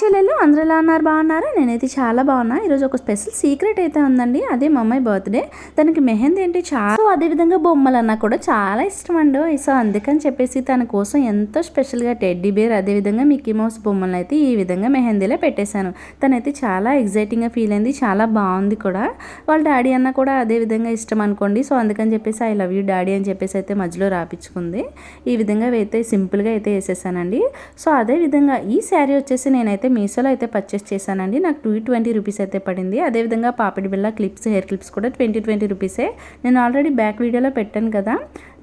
చెల్లెలు అందరూ ఎలా ఉన్నారు? బాగున్నారా? నేనైతే చాలా బాగున్నా. ఈరోజు ఒక స్పెషల్ సీక్రెట్ అయితే ఉందండి. అదే మా అమ్మాయి బర్త్డే. తనకి మెహందీ అంటే చాలా, సో అదేవిధంగా బొమ్మలన్నా కూడా చాలా ఇష్టం అండి. సో అందుకని చెప్పేసి తన కోసం ఎంతో స్పెషల్గా టెడ్డీ బేర్, అదేవిధంగా మిక్కీ మౌస్ బొమ్మలను అయితే ఈ విధంగా మెహందీలో పెట్టేశాను. తనైతే చాలా ఎగ్జైటింగ్గా ఫీల్ అయింది. చాలా బాగుంది కూడా. వాళ్ళ డాడీ అన్న కూడా అదే విధంగా ఇష్టం అనుకోండి. సో అందుకని చెప్పేసి ఐ లవ్ యూ డాడీ అని చెప్పేసి అయితే మధ్యలో రాపించుకుంది. ఈ విధంగా అయితే సింపుల్గా అయితే వేసేసానండి. సో అదేవిధంగా ఈ శారీ వచ్చేసి నేనైతే మీషోలో అయితే పర్చేస్ చేశానండి. నాకు 220 రూపీస్ అయితే పడింది. అదేవిధంగా పాపిడి బిళ్ళ క్లిప్స్, హెయిర్ క్లిప్స్ కూడా 20 రూపీసే. నేను ఆల్రెడీ బ్యాక్ వీడియోలో పెట్టాను కదా,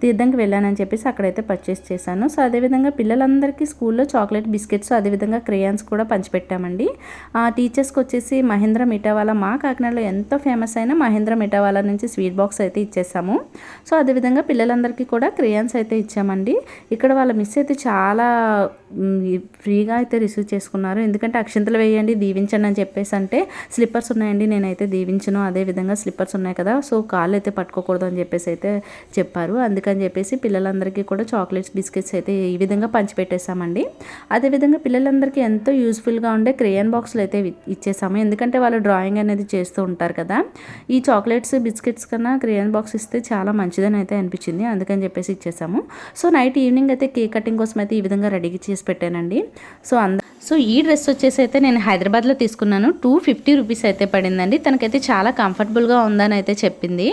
తీర్థంకి వెళ్ళానని చెప్పేసి అక్కడైతే పర్చేస్ చేశాను. సో అదేవిధంగా పిల్లలందరికీ స్కూల్లో చాక్లెట్, బిస్కెట్స్, అదేవిధంగా క్రేయాన్స్ కూడా పంచిపెట్టామండి. టీచర్స్కి వచ్చేసి మహేంద్ర మిఠావాలా, మా కాకినాడలో ఎంతో ఫేమస్ అయిన మహేంద్ర మిఠావాలా నుంచి స్వీట్ బాక్స్ అయితే ఇచ్చేసాము. సో అదేవిధంగా పిల్లలందరికీ కూడా క్రేయాన్స్ అయితే ఇచ్చామండి. ఇక్కడ వాళ్ళ మిస్ అయితే చాలా ఫ్రీగా అయితే రిసీవ్ చేసుకున్నారు. ఎందుకంటే అక్షంతలు వేయండి, దీవించండి అని చెప్పేసి అంటే స్లిప్పర్స్ ఉన్నాయండి, నేనైతే దీవించను, అదేవిధంగా స్లిప్పర్స్ ఉన్నాయి కదా, సో కాళ్ళు అయితే పట్టుకోకూడదు అని చెప్పేసి అయితే చెప్పారు. అందుకని చెప్పేసి పిల్లలందరికీ కూడా చాక్లెట్స్, బిస్కెట్స్ అయితే ఈ విధంగా పంచిపెట్టేసామండి. అదేవిధంగా పిల్లలందరికీ ఎంతో యూస్ఫుల్గా ఉండే క్రేయన్ బాక్స్లు అయితే ఇచ్చేసాము. ఎందుకంటే వాళ్ళు డ్రాయింగ్ అనేది చేస్తూ ఉంటారు కదా, ఈ చాక్లెట్స్, బిస్కెట్స్ కన్నా క్రేయన్ బాక్స్ ఇస్తే చాలా మంచిదని అయితే అనిపించింది. అందుకని చెప్పేసి ఇచ్చేసాము. సో ఈవినింగ్ అయితే కేక్ కటింగ్ కోసం అయితే ఈ విధంగా రెడీ చేసి పెట్టానండి. సో ఈ డ్రెస్ వచ్చేసి అయితే నేను హైదరాబాద్లో తీసుకున్నాను. 250 రూపీస్ అయితే పడిందండి. తనకైతే చాలా కంఫర్టబుల్గా ఉందని అయితే చెప్పింది.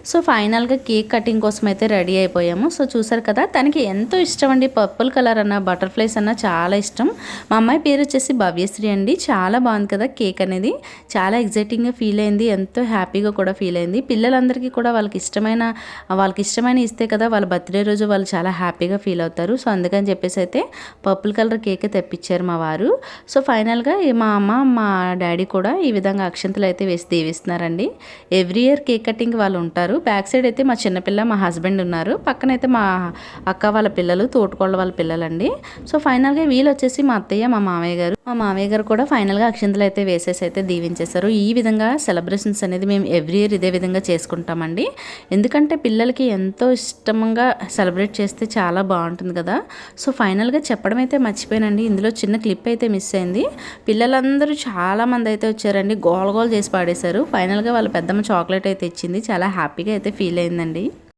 సో ఫైనల్గా కేక్ కటింగ్ కోసం అయితే రెడీ అయిపోయాము. సో చూసారు కదా, తనకి ఎంతో ఇష్టం అండి. పర్పుల్ కలర్ అన్న, బటర్ఫ్లైస్ అన్న చాలా ఇష్టం. మా అమ్మాయి పేరు వచ్చేసి భవ్యశ్రీ అండి. చాలా బాగుంది కదా కేక్ అనేది. చాలా ఎగ్జైటింగ్గా ఫీల్ అయింది, ఎంతో హ్యాపీగా కూడా ఫీల్ అయింది. పిల్లలందరికీ కూడా వాళ్ళకి ఇష్టమైన ఇస్తే కదా వాళ్ళ బర్త్డే రోజు వాళ్ళు చాలా హ్యాపీగా ఫీల్ అవుతారు. సో అందుకని చెప్పేసి అయితే పర్పుల్ కలర్ కేక్ తెప్పించారు మా వారు. సో ఫైనల్గా మా అమ్మ, మా డాడీ కూడా ఈ విధంగా అక్షంతలు అయితే వేసి దీవిస్తున్నారండి. ఎవ్రీ ఇయర్ కేక్ కటింగ్ వాళ్ళు ఉంటారు. బ్యాక్ సైడ్ అయితే మా చిన్నపిల్ల, మా హస్బెండ్ ఉన్నారు. పక్కనైతే మా అక్క వాళ్ళ పిల్లలు, తోటకోళ్ళ వాళ్ళ పిల్లలండి. సో ఫైనల్గా వీళ్ళు వచ్చేసి మా అత్తయ్య, మా మామయ్య గారు కూడా ఫైనల్గా అక్షంతలు అయితే వేసేసి అయితే దీవించేశారు. ఈ విధంగా సెలబ్రేషన్స్ అనేది మేము ఎవ్రీ ఇయర్ ఇదే విధంగా చేసుకుంటామండి. ఎందుకంటే పిల్లలకి ఎంతో ఇష్టంగా సెలబ్రేట్ చేస్తే చాలా బాగుంటుంది కదా. సో ఫైనల్గా చెప్పడం అయితే మర్చిపోయానండి. ఇందులో చిన్న క్లిప్ అయితే మిస్ అయింది. పిల్లలందరూ చాలామంది అయితే వచ్చారండి, గోల చేసి పాడేశారు. ఫైనల్గా వాళ్ళ పెద్దమ్మ చాక్లెట్ అయితే ఇచ్చింది. చాలా హ్యాపీగా అయితే ఫీల్ అయిందండి.